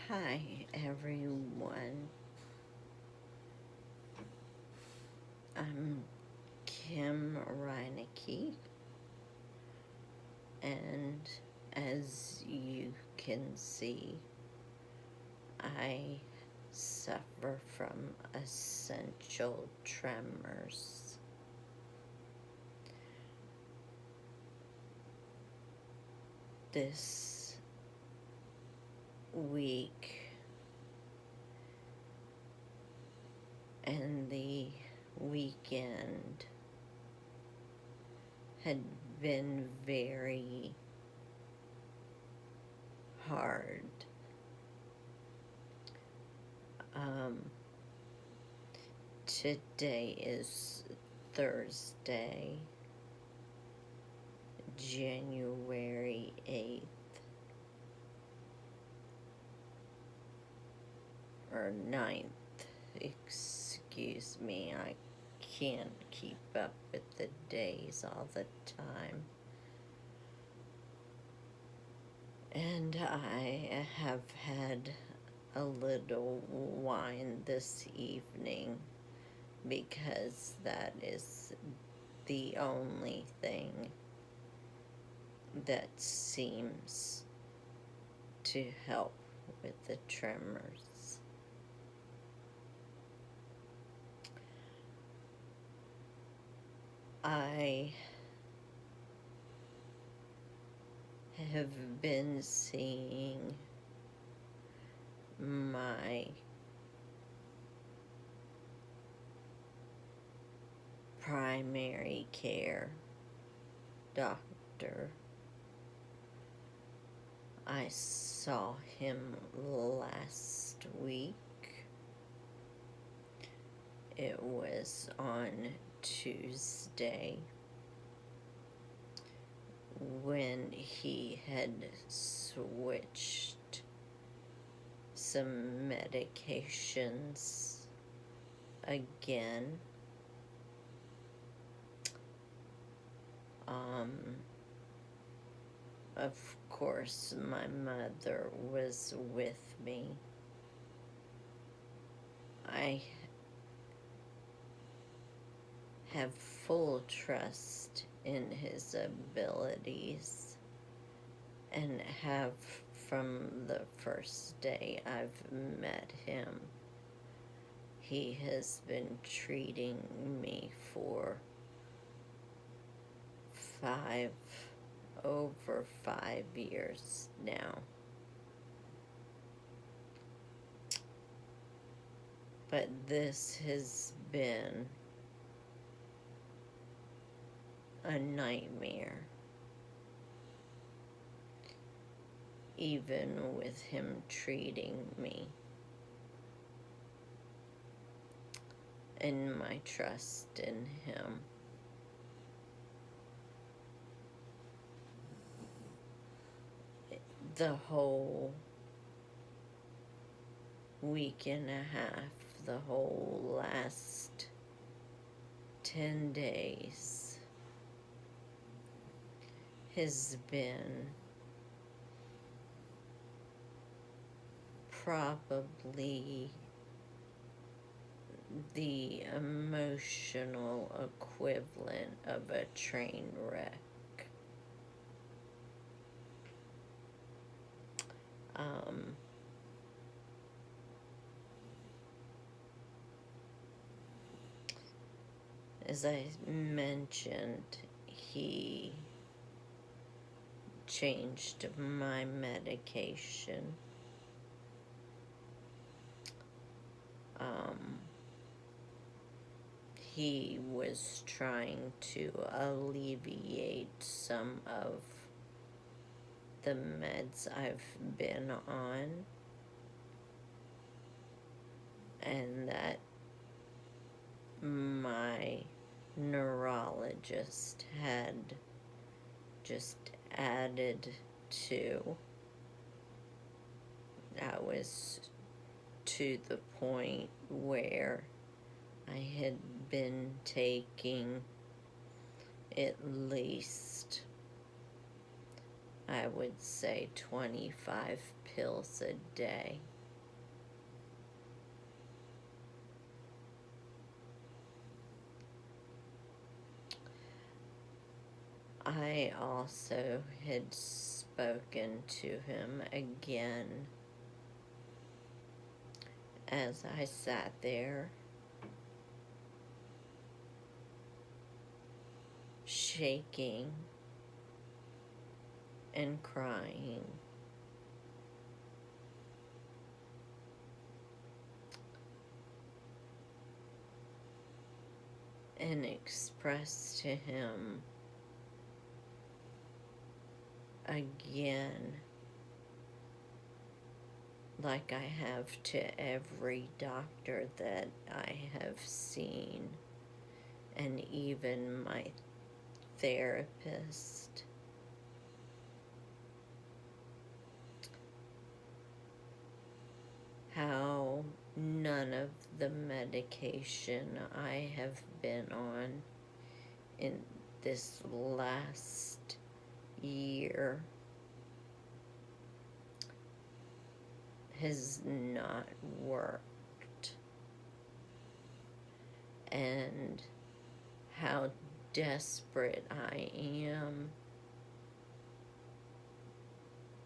Hi, everyone. I'm Kim Reinecke, and as you can see, I suffer from essential tremors. This week and the weekend had been very hard. Today is Thursday, January 8th, or 9th, excuse me, I can't keep up with the days all the time. And I have had a little wine this evening because that is the only thing that seems to help with the tremors. I have been seeing my primary care doctor. I saw him last week. It was on Tuesday when he had switched some medications again. Of course, my mother was with me. I have full trust in his abilities and have from the first day I've met him. He has been treating me for over 5 years now. But this has been a nightmare, even with him treating me. And my trust in him. The whole week and a half, the whole last 10 days has been probably the emotional equivalent of a train wreck. As I mentioned, he changed my medication. He was trying to alleviate some of the meds I've been on, and that my neurologist had just added to. That was to the point where I had been taking at least, I would say, 25 pills a day. I also had spoken to him again as I sat there, shaking and crying. And expressed to him again, like I have to every doctor that I have seen, and even my therapist, how none of the medication I have been on in this last year has not worked, and how desperate I am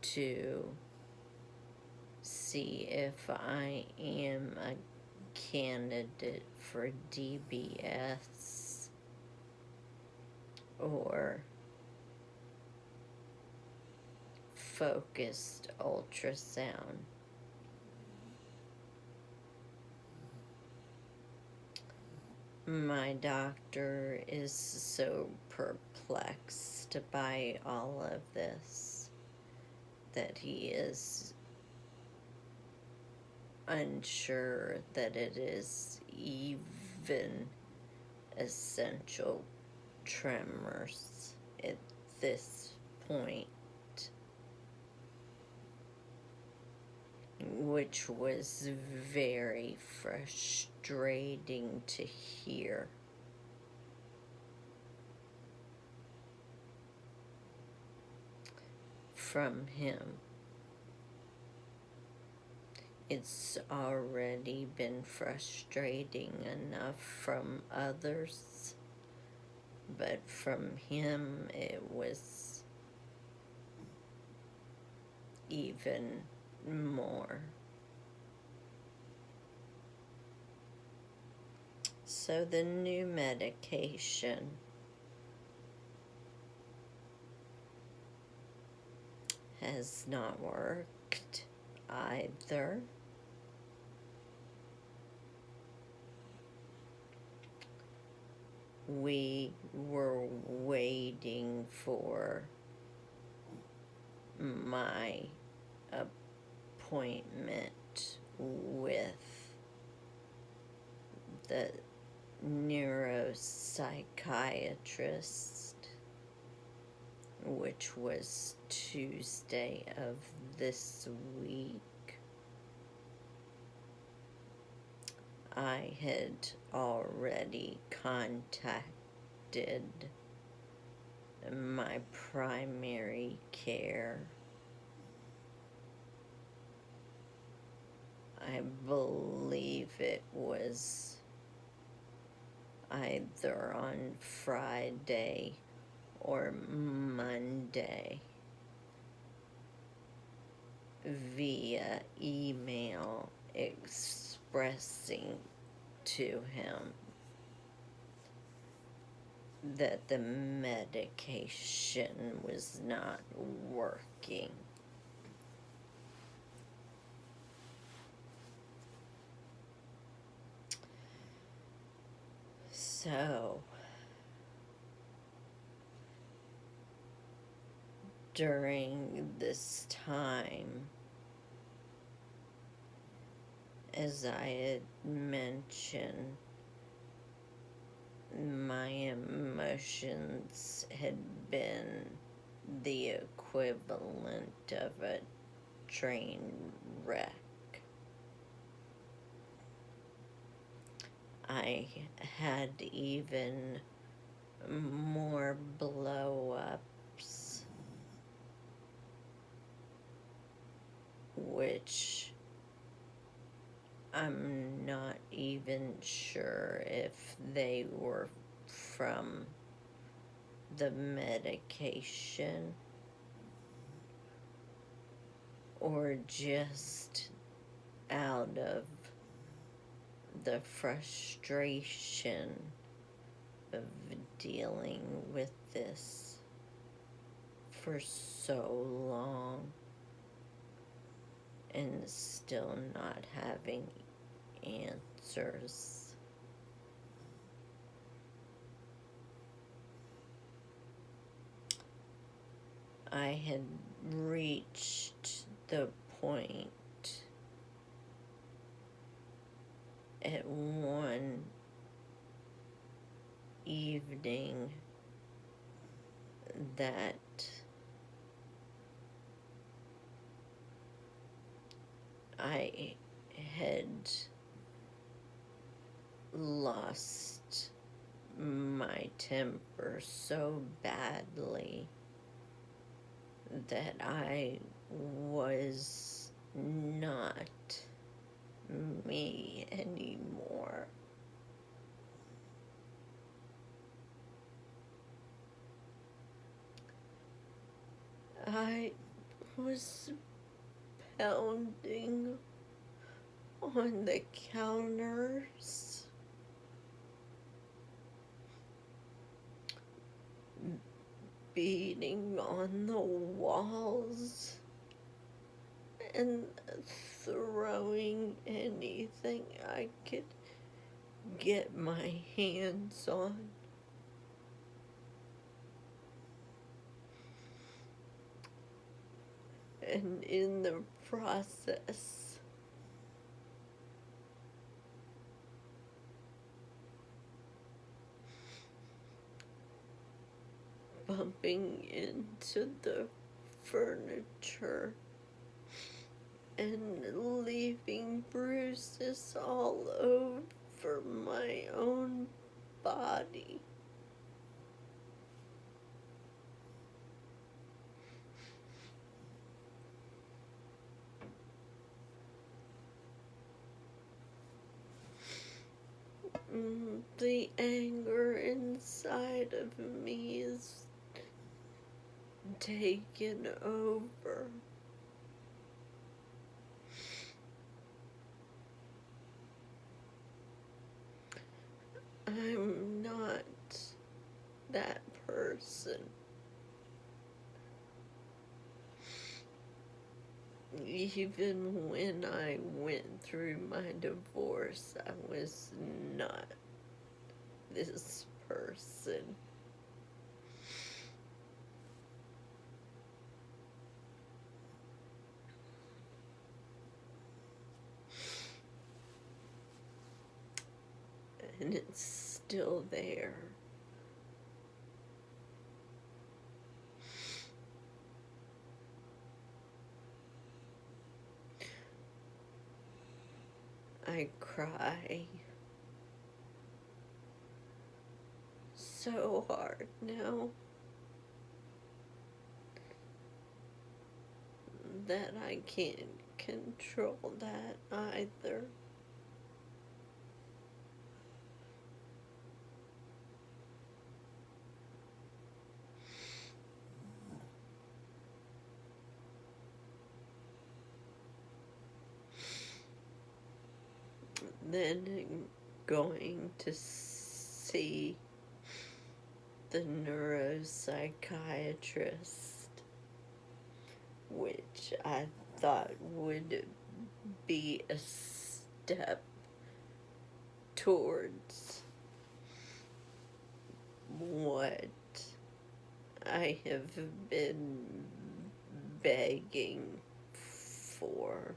to see if I am a candidate for DBS or focused ultrasound. My doctor is so perplexed by all of this that he is unsure that it is even essential tremors at this point, which was very frustrating to hear. From him. It's already been frustrating enough from others, but from him it was even more. So the new medication has not worked either. We were waiting for my appointment with the neuropsychiatrist, which was Tuesday of this week. I had already contacted my primary care. I believe it was either on Friday or Monday via email expressing to him that the medication was not working. So, during this time, as I had mentioned, my emotions had been the equivalent of a train wreck. I had even more blow-ups, which I'm not even sure if they were from the medication or just out of the frustration of dealing with this for so long and still not having answers. I had reached the point at one evening that I had lost my temper so badly that I was not me anymore. I was pounding on the counters, beating on the walls, and throwing anything I could get my hands on. And in the process, bumping into the furniture and leaving bruises all over my own body. The anger inside of me is taken over. I'm not that person. Even when I went through my divorce, I was not this person. And it's still there. I cry so hard now that I can't control that either. Then going to see the neuropsychiatrist, which I thought would be a step towards what I have been begging for,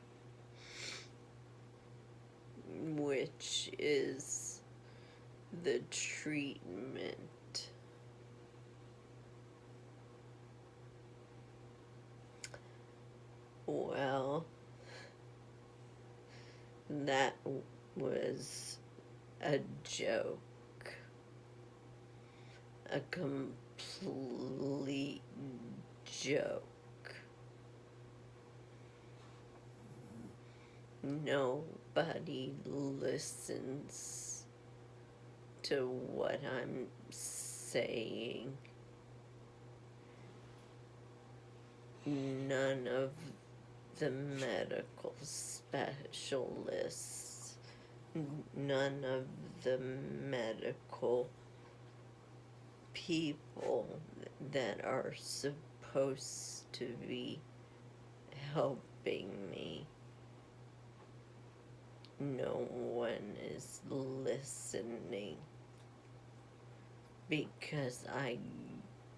which is the treatment. Well, that was a joke. A complete joke. Nobody listens to what I'm saying none of the medical specialists, none of the medical people that are supposed to be helping me, no one is listening because I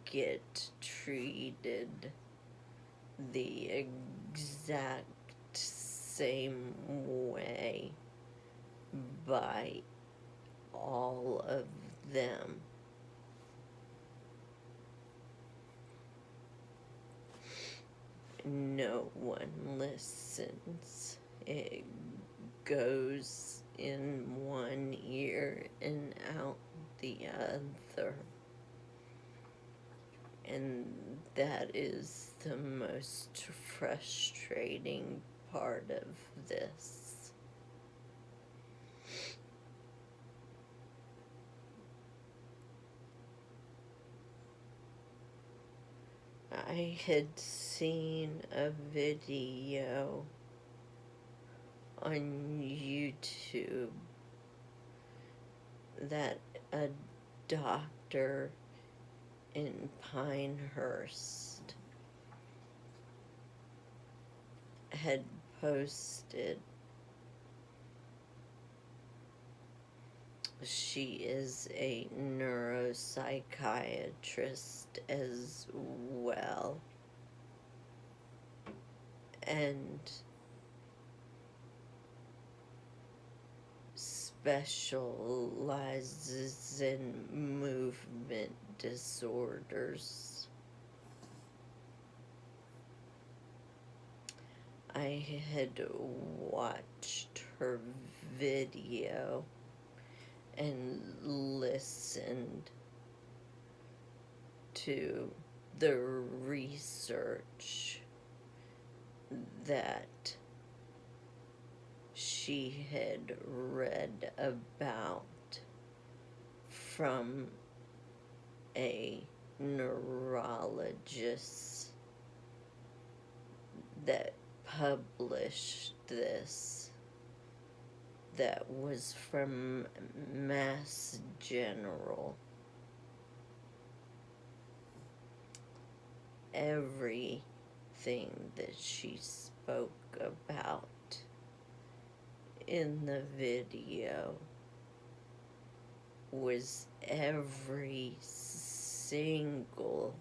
get treated the exact same way by all of them. No one listens. It goes in one ear and out the other. And that is the most frustrating part of this. I had seen a video on YouTube that a doctor in Pinehurst had posted. She is a neuropsychiatrist as well, and specializes in movement disorders. I had watched her video and listened to the research that she had read about from a neurologist that published this, that was from Mass General. Everything that she spoke about in the video was every single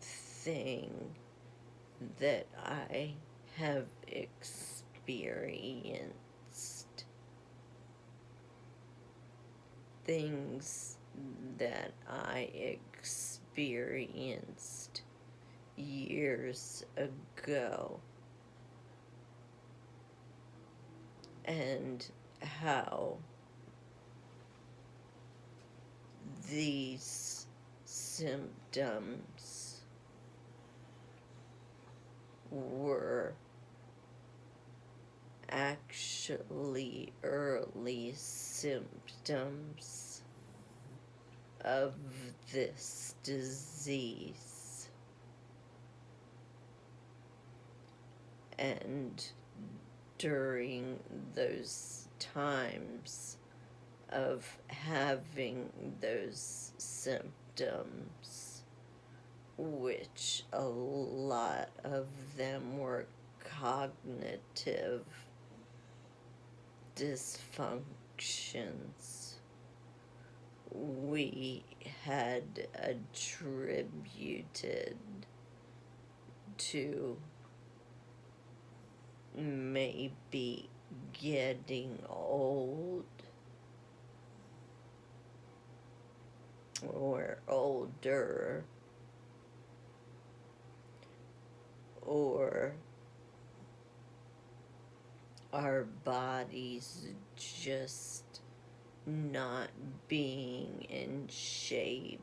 thing that I have experienced. Things that I experienced years ago, and how these symptoms were actually early symptoms of this disease. And during those times of having those symptoms, which a lot of them were cognitive dysfunctions, we had attributed to maybe getting old or older, or our bodies just not being in shape,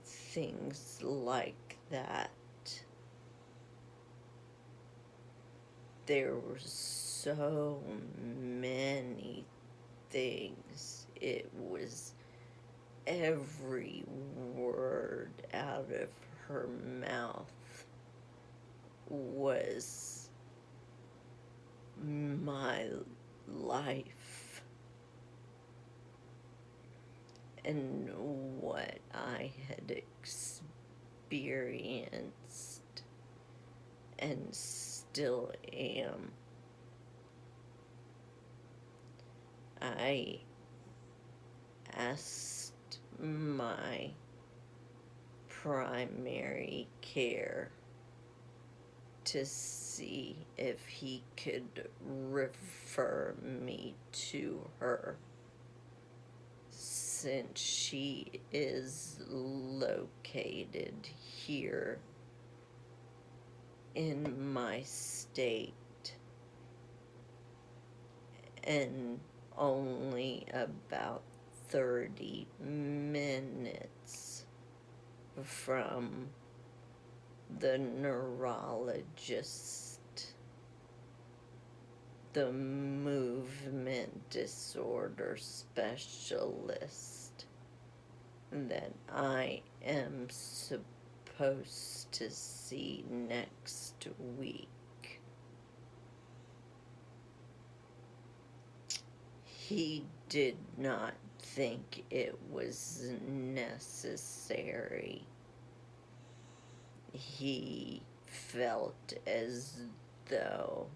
things like that. There were so many things. It was every word out of her mouth was my life and what I had experienced and still am. I asked my primary care to see if he could refer me to her, since she is located here in my state and only about 30 minutes from the neurologist, the movement disorder specialist that I am supposed to see next week. He did not think it was necessary. He felt as though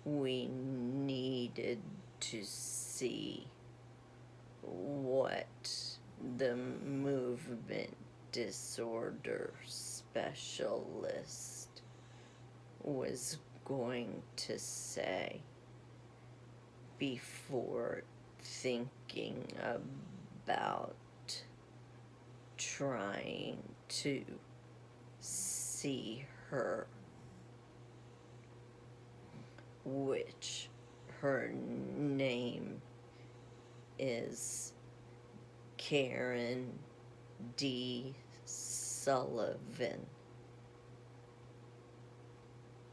we needed to see what the movement disorder specialist was going to say before thinking about trying to see her, which her name is Karen D. Sullivan.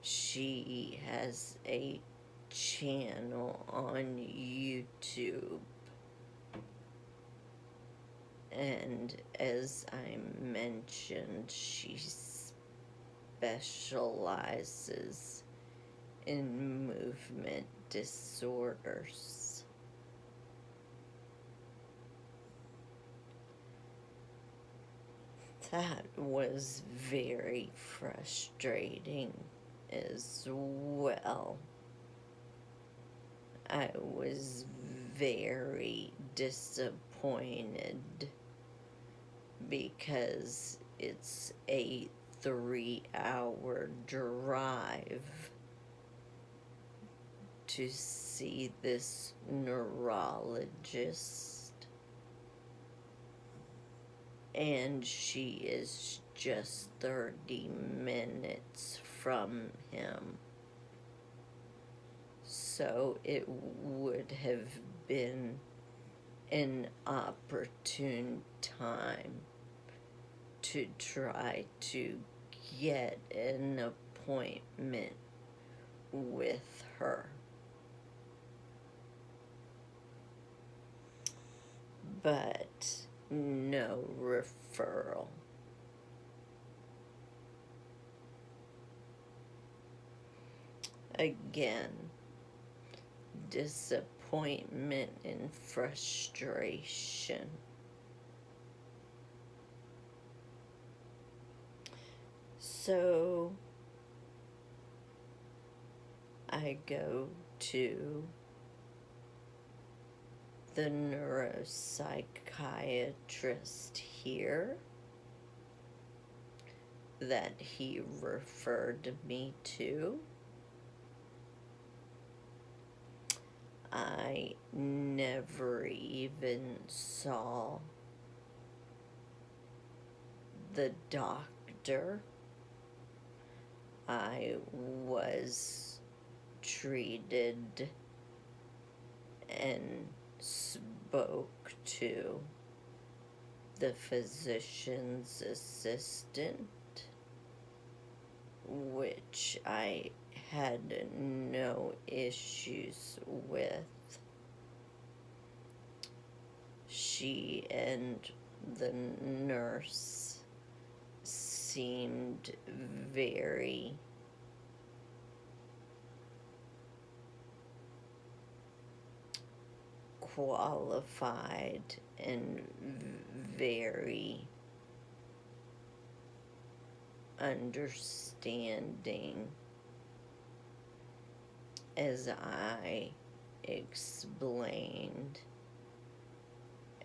She has a channel on YouTube, and as I mentioned, she specializes in movement disorders. That was very frustrating as well. I was very disappointed because it's a 3-hour drive to see this neurologist, and she is just 30 minutes from him. So it would have been an opportune time to try to get an appointment with her. But no referral. Again, disappointment and frustration. So I go to the neuropsychiatrist here that he referred me to. I never even saw the doctor. I was treated and spoke to the physician's assistant, which I had no issues with. She and the nurse seemed very qualified and very understanding as I explained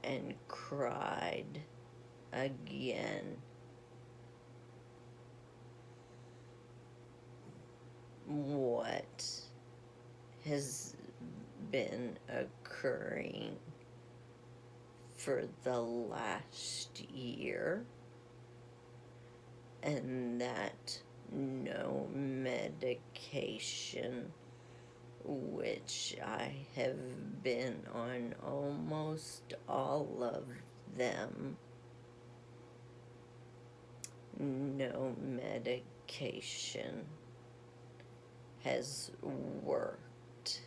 and cried again what has been occurring for the last year, and that no medication, which I have been on almost all of them, no medication has worked,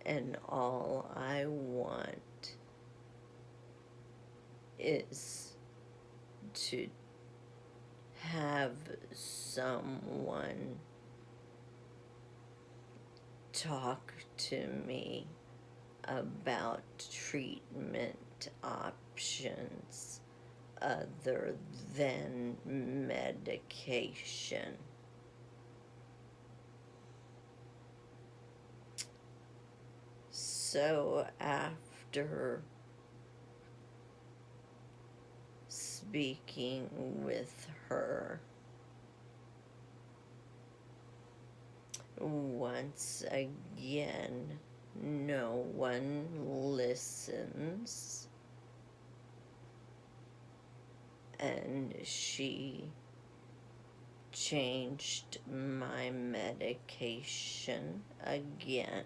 and all I want is to have someone talk to me about treatment options other than medication. So after speaking with her once again, no one listens, and she changed my medication again.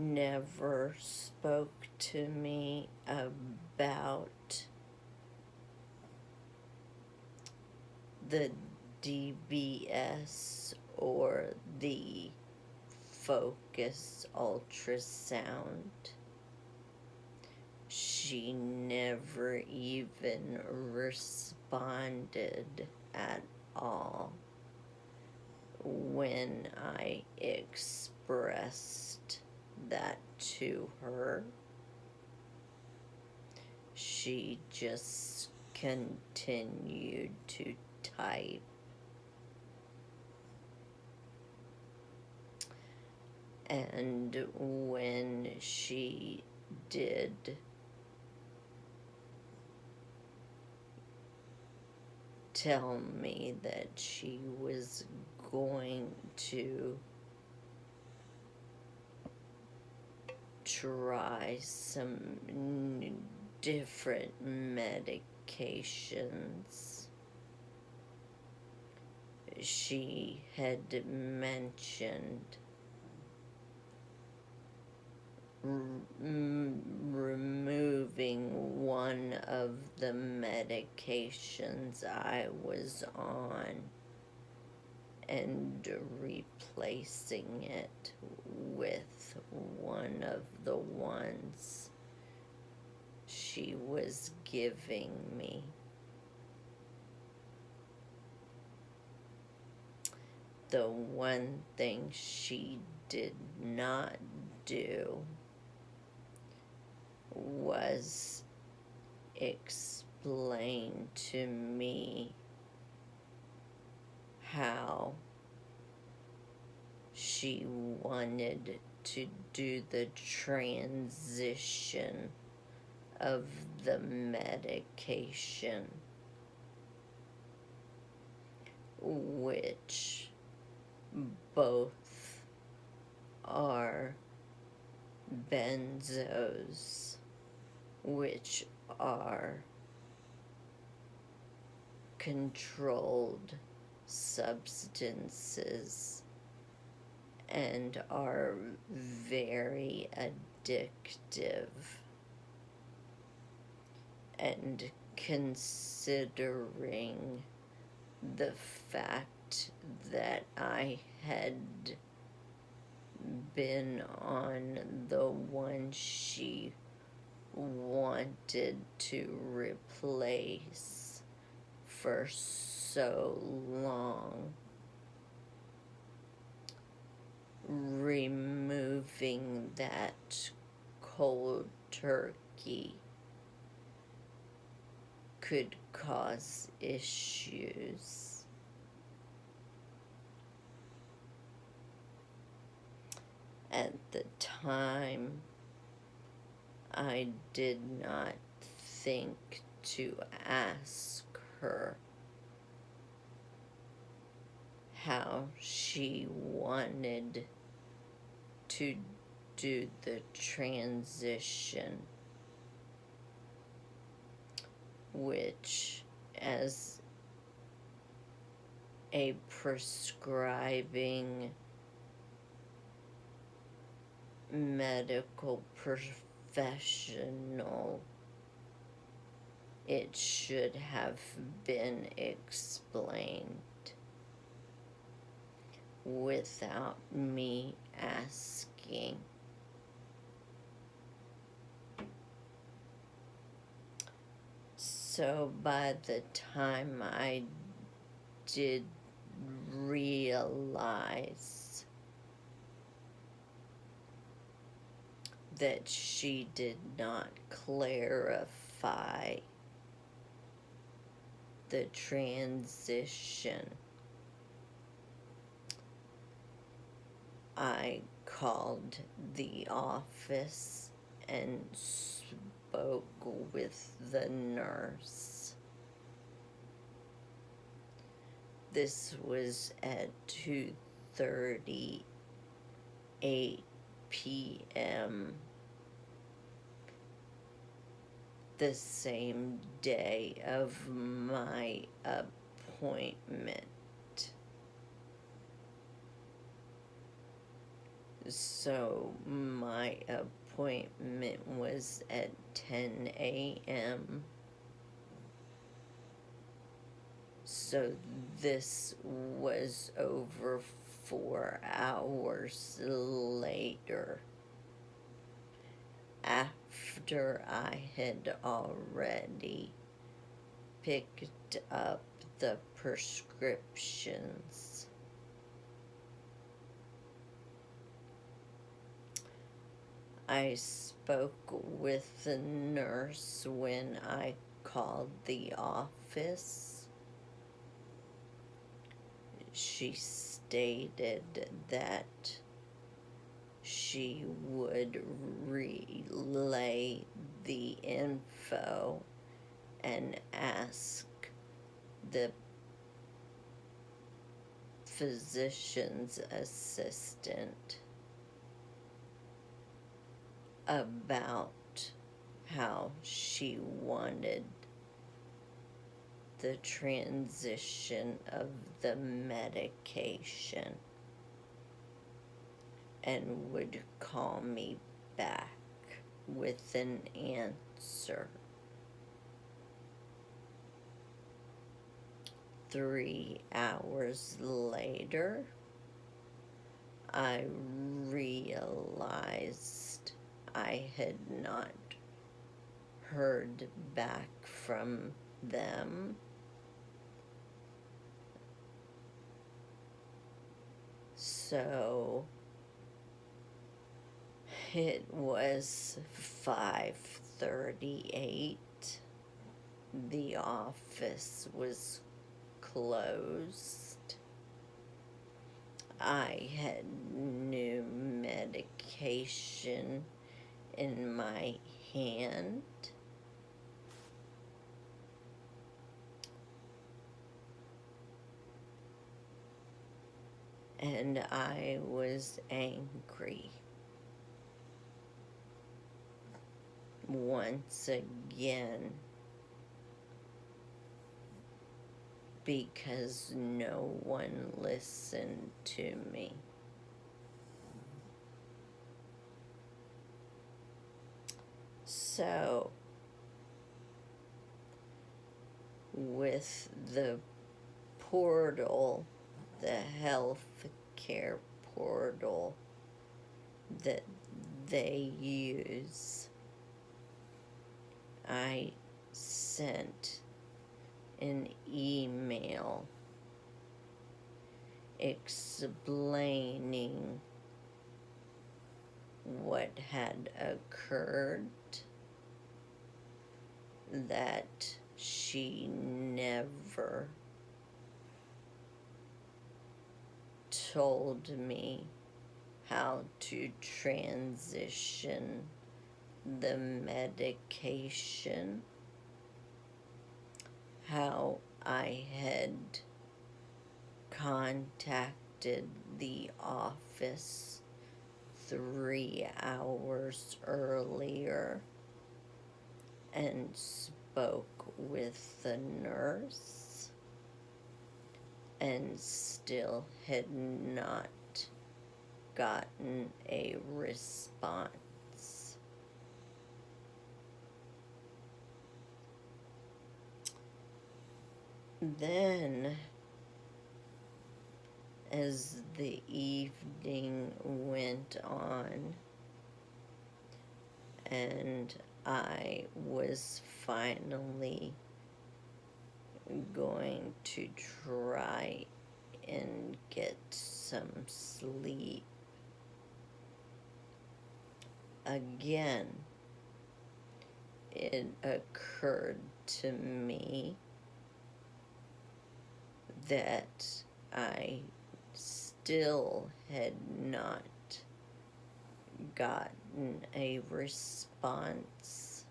Never spoke to me about the DBS or the focus ultrasound. She never even responded at all when I expressed that to her. She just continued to type. And when she did tell me that she was going to try some different medications, she had mentioned removing one of the medications I was on and replacing it with one of the ones she was giving me. The one thing she did not do was explain to me how she wanted to do the transition of the medication, which both are benzos, which are controlled substances and are very addictive. And considering the fact that I had been on the one she wanted to replace for so long. Removing that cold turkey could cause issues. At the time, I did not think to ask her how she wanted to do the transition, which, as a prescribing medical professional, it should have been explained without me asking. So by the time I did realize that she did not clarify the transition, I called the office and spoke with the nurse. This was at 2:38 p.m. the same day of my appointment. So my appointment was at 10 a.m. So this was over 4 hours later, after I had already picked up the prescriptions. I spoke with the nurse when I called the office. She stated that she would relay the info and ask the physician's assistant about how she wanted the transition of the medication, and would call me back with an answer. 3 hours later, I realized I had not heard back from them. So it was 5:38. The office was closed. I had new medication in my hand. And I was angry. Once again, because no one listened to me. So, with the portal, the health care portal that they use. I sent an email explaining what had occurred, that she never told me how to transition the medication, how I had contacted the office 3 hours earlier and spoke with the nurse and still had not gotten a response. Then, as the evening went on, and I was finally going to try and get some sleep, again, it occurred to me that I still had not gotten a response,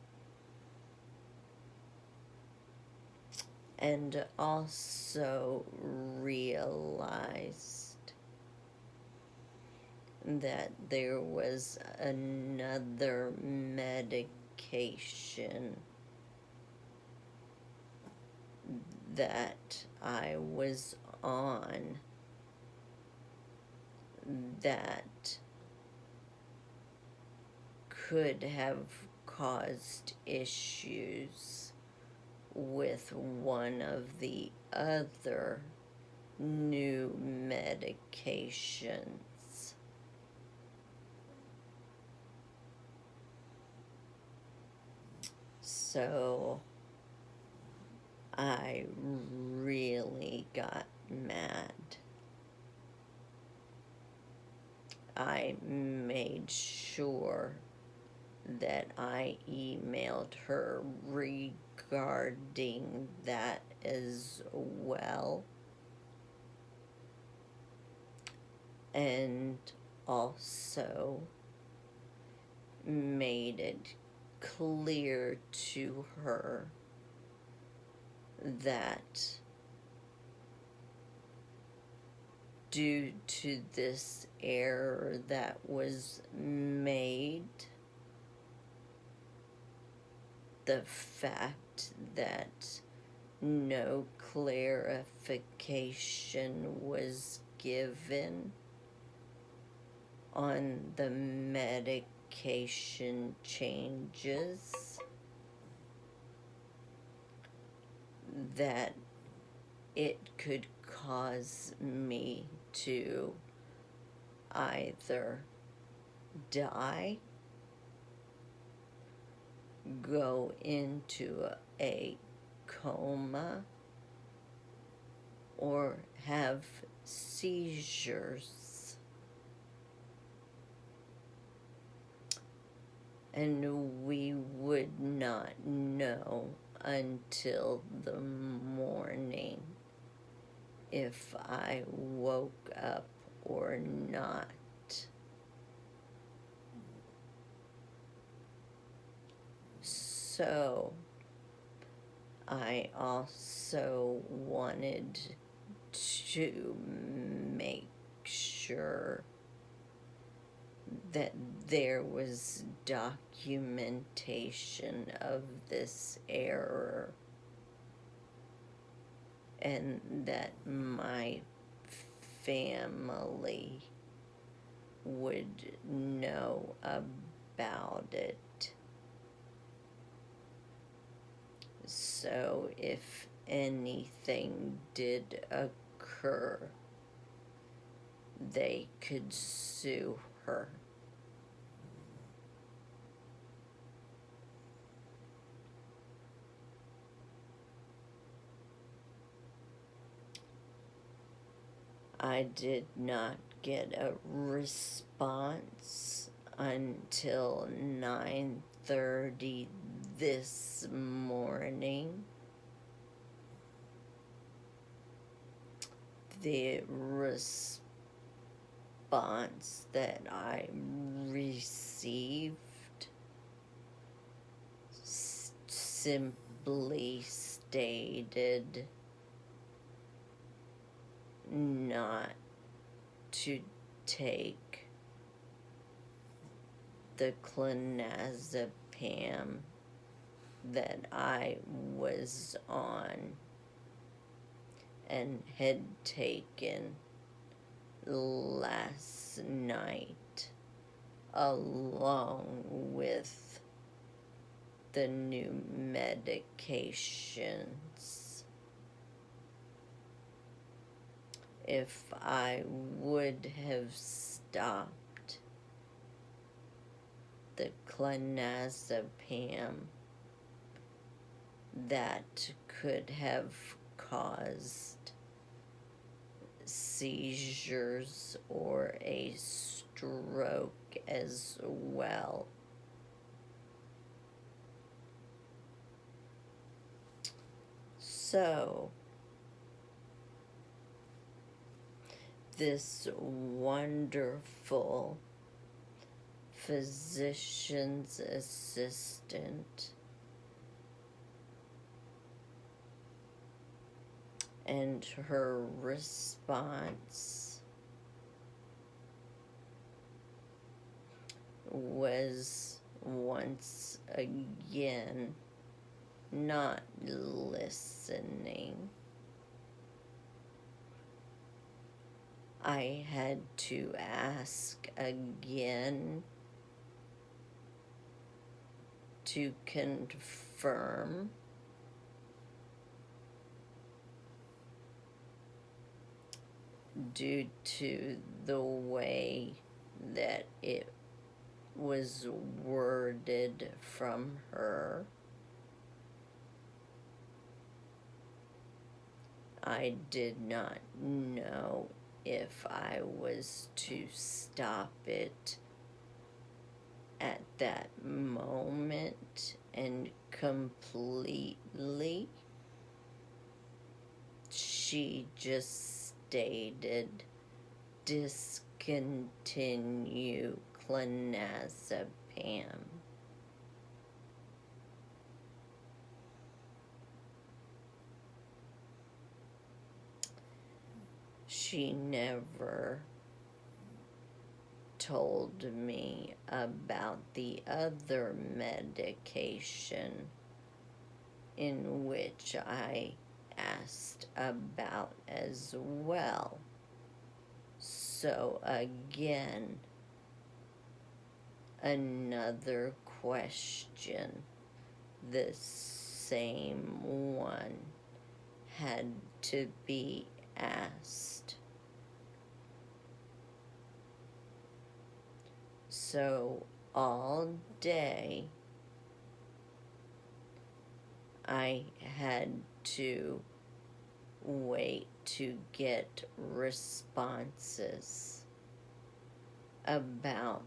and also realized that there was another medication that I was on that could have caused issues with one of the other new medications. So I really got mad. I made sure that I emailed her regarding that as well, and also made it clear to her that due to this error that was made, the fact that no clarification was given on the medication changes, that it could cause me to either die, go into a coma, or have seizures. And we would not know until the morning if I woke up or not. So I also wanted to make sure that there was documentation of this error, and that my family would know about it. So if anything did occur, they could sue her. I did not get a response until 9:30 this morning. The response that I received simply stated not to take the clonazepam that I was on and had taken last night, along with the new medications. If I would have stopped the clonazepam, that could have caused seizures or a stroke as well. So, this wonderful physician's assistant and her response was once again not listening. I had to ask again to confirm. Due to the way that it was worded from her, I did not know if I was to stop it at that moment and completely. She just stated, discontinue clonazepam. She never told me about the other medication in which I asked about as well. So again, another question, the same one, had to be asked. So all day I had to wait to get responses about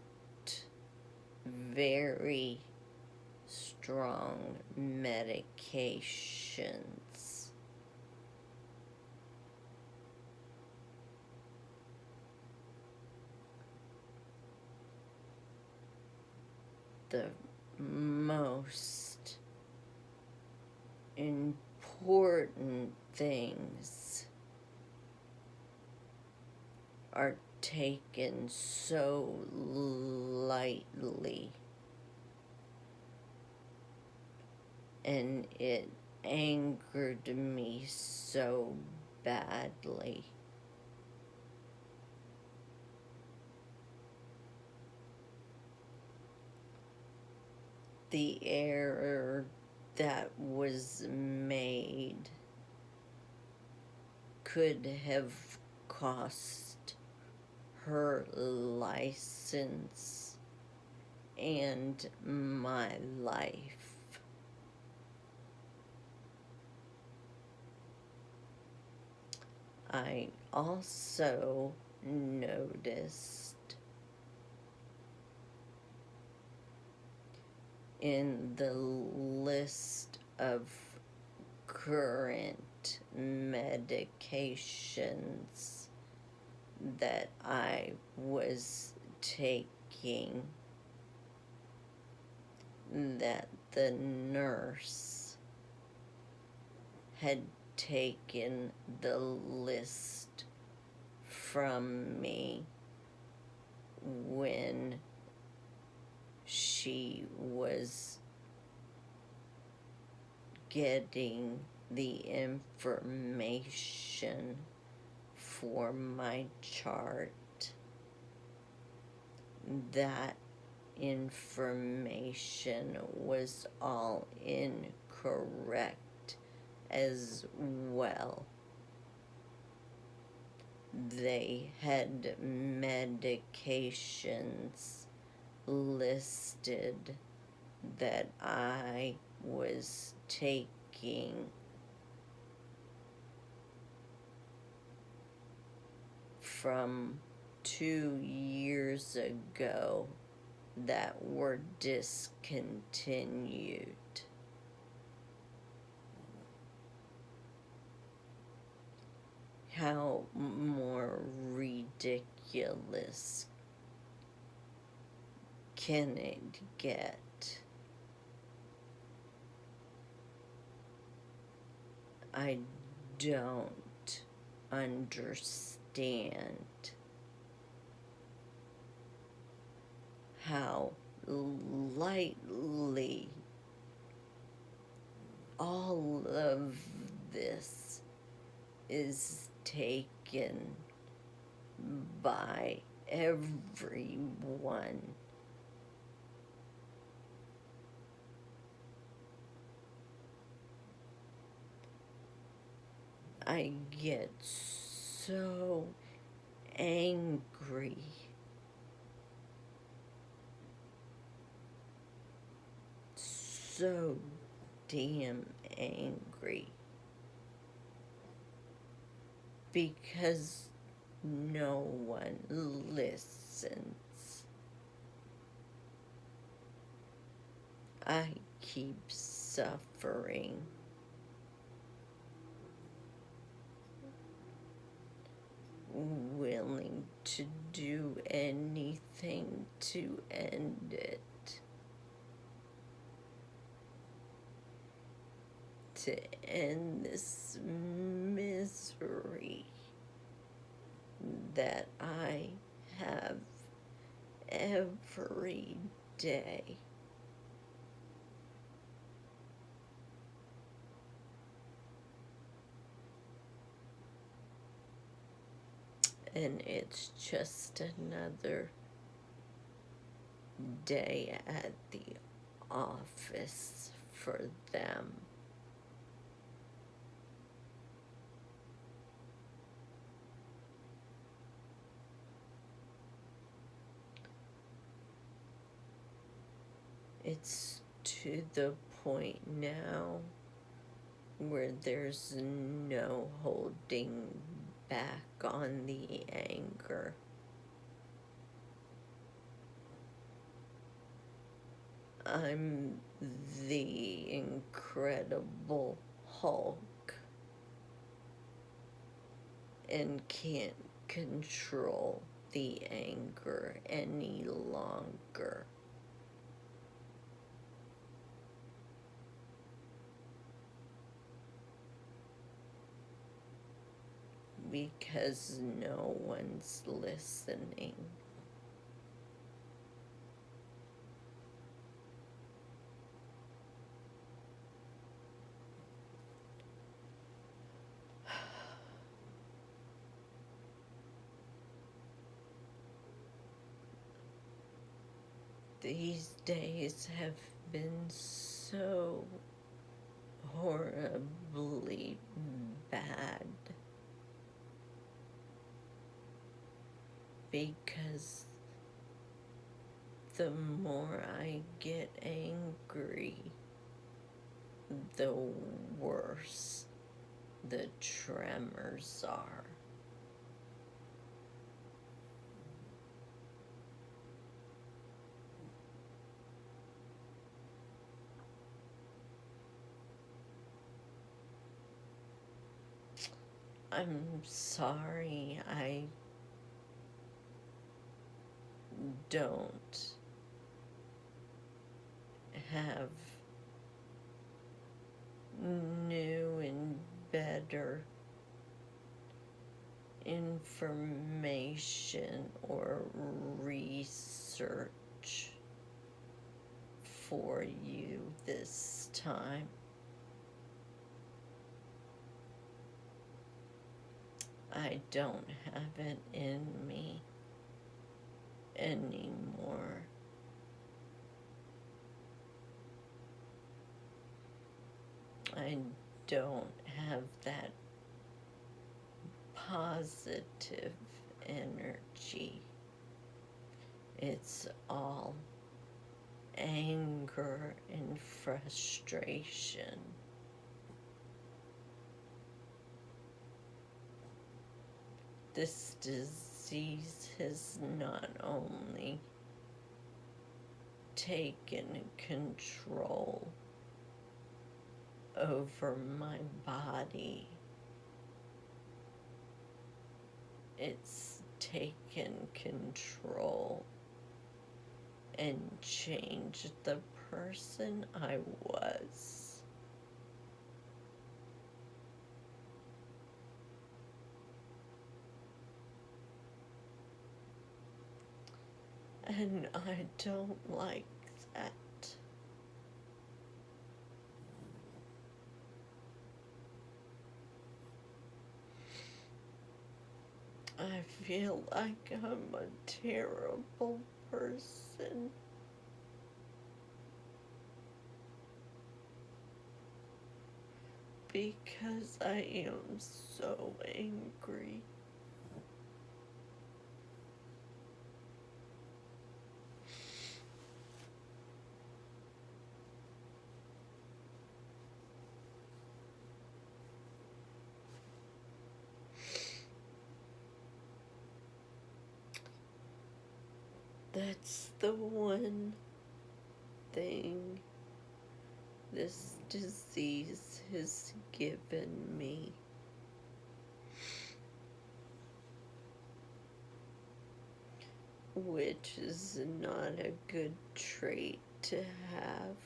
very strong medications. The most important things are taken so lightly, and it angered me so badly. The error that was made could have cost her license and my life. I also noticed in the list of current medications that I was taking that the nurse had taken the list from me when she was getting the information for my chart. That information was all incorrect as well. They had medications listed that I was taking from 2 years ago that were discontinued. How more ridiculous can it get? I don't understand how lightly all of this is taken by everyone. I get so angry. So damn angry. Because no one listens. I keep suffering. Willing to do anything to end it. To end this misery that I have every day. And it's just another day at the office for them. It's to the point now where there's no holding back on the anger. I'm the Incredible Hulk and can't control the anger any longer. Because no one's listening. These days have been so horribly bad because the more I get angry, the worse the tremors are. I'm sorry, I don't have new and better information or research for you this time. I don't have it in me anymore. I don't have that positive energy. It's all anger and frustration. This disease has not only taken control over my body, it's taken control and changed the person I was. And I don't like that. I feel like I'm a terrible person. Because I am so angry. That's the one thing this disease has given me. Which is not a good trait to have,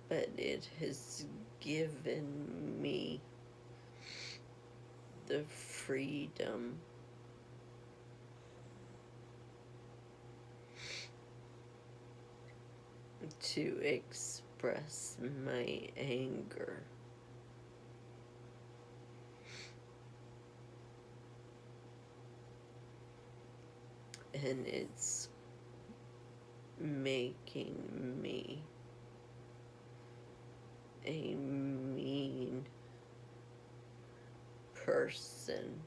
but it has given me the freedom to express my anger. And it's making me a mean person.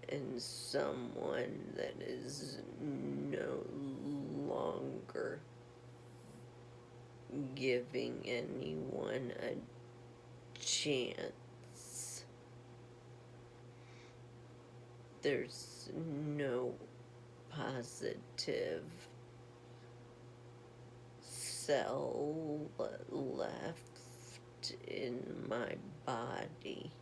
And someone that is no longer giving anyone a chance. There's no positive cell left in my body.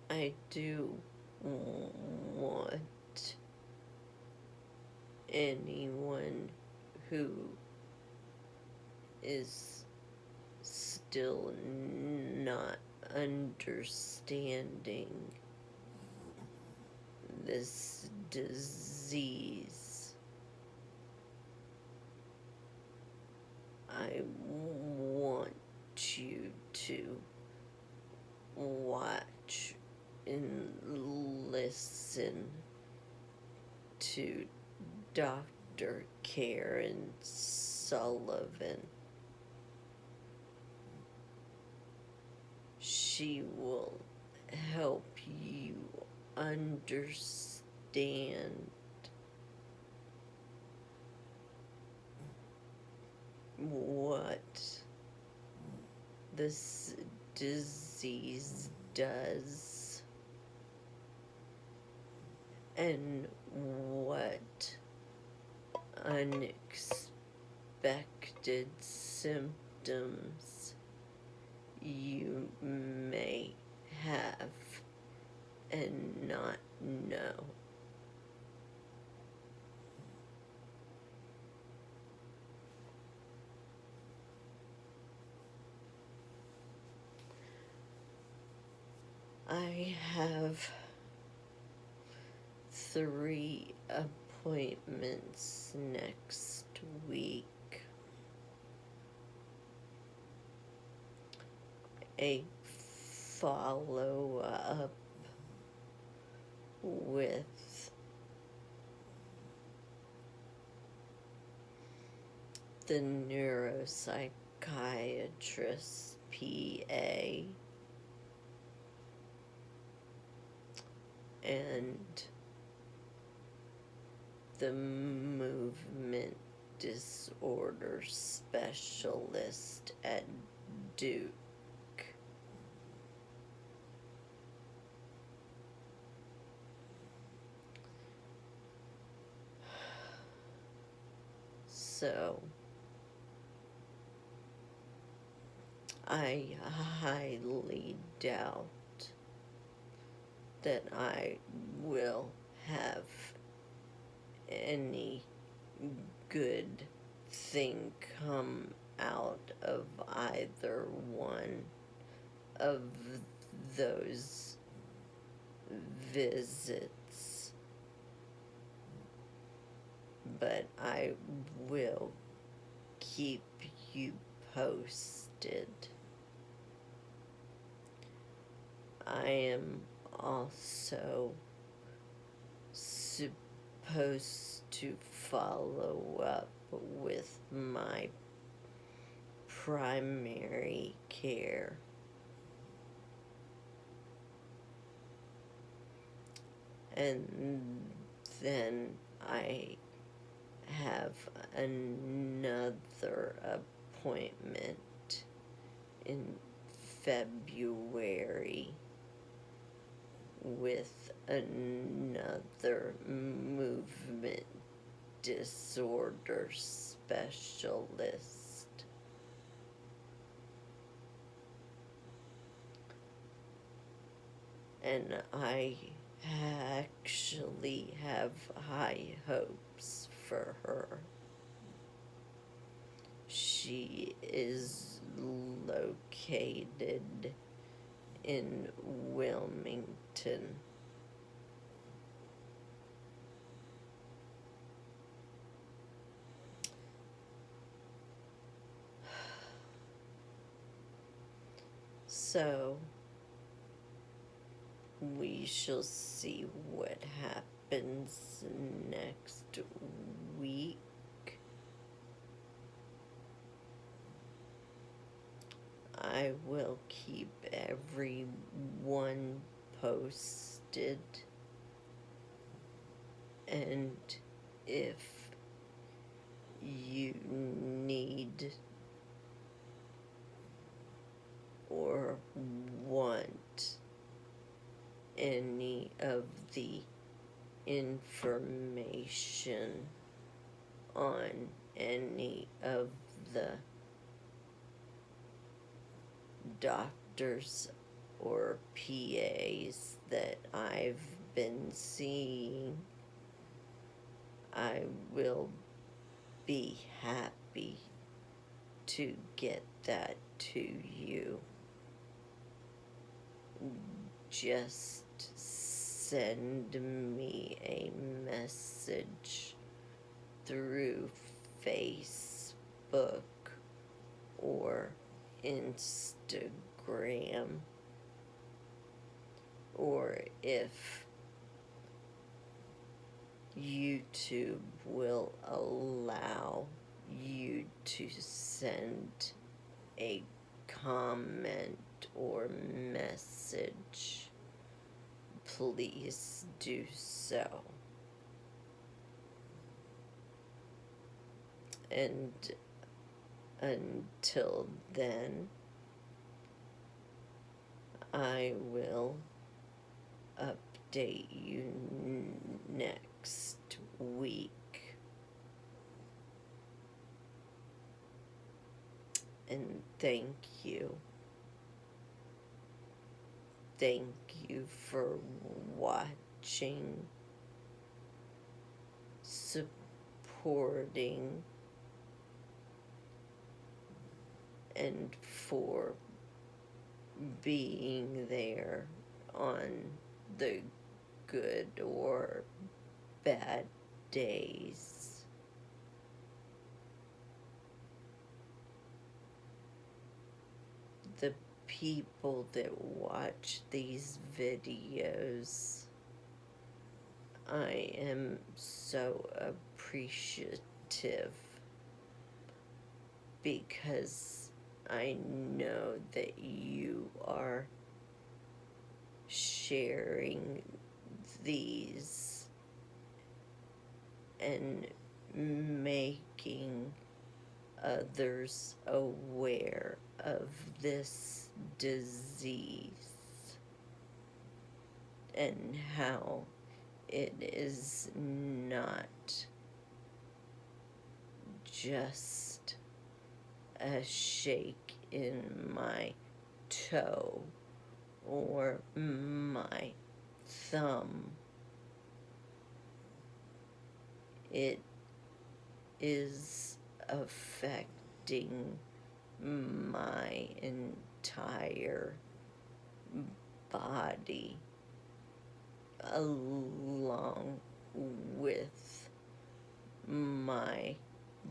I do want anyone who is still not understanding this disease. I want you to watch and listen to Dr. Karen Sullivan. She will help you understand what this disease does and what unexpected symptoms you may have and not know. I have 3 appointments next week. A follow-up with the neuropsychiatrist PA and the movement disorder specialist at Duke. So I highly doubt that I will have any good thing come out of either one of those visits, but I will keep you posted. I am also supposed to follow up with my primary care. And then I have another appointment in February with another movement disorder specialist. And I actually have high hopes for her. She is located in Wilmington. So we shall see what happens next week. I will keep everyone posted, and if you need or want any of the information on any of the doctors or PAs that I've been seeing, I will be happy to get that to you. Just send me a message through Facebook or Instagram, or if YouTube will allow you to send a comment or message, please do so. And Until then, I will update you next week. And thank you. Thank you for watching, supporting, and for being there on the good or bad days. The people that watch these videos, I am so appreciative because I know that you are sharing these and making others aware of this disease and how it is not just a shake in my toe or my thumb. It is affecting my entire body along with my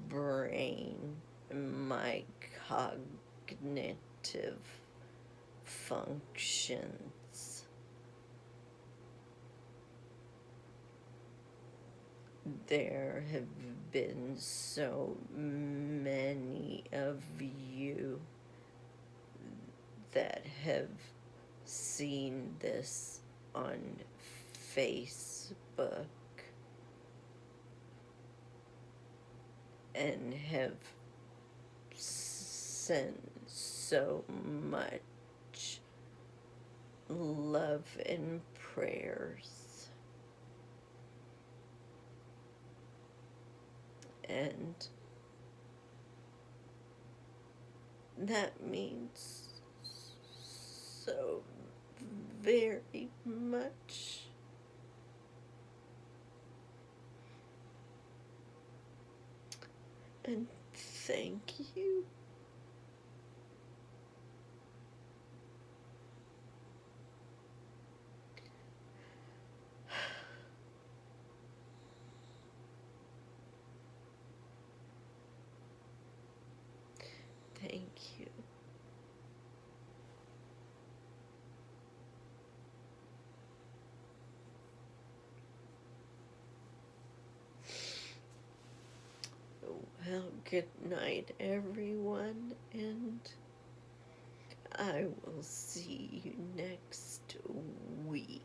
brain, my cognitive functions. There have been so many of you that have seen this on Facebook and have sent so much love and prayers. And that means so very much. And thank you. Thank you. Well, good night, everyone, and I will see you next week.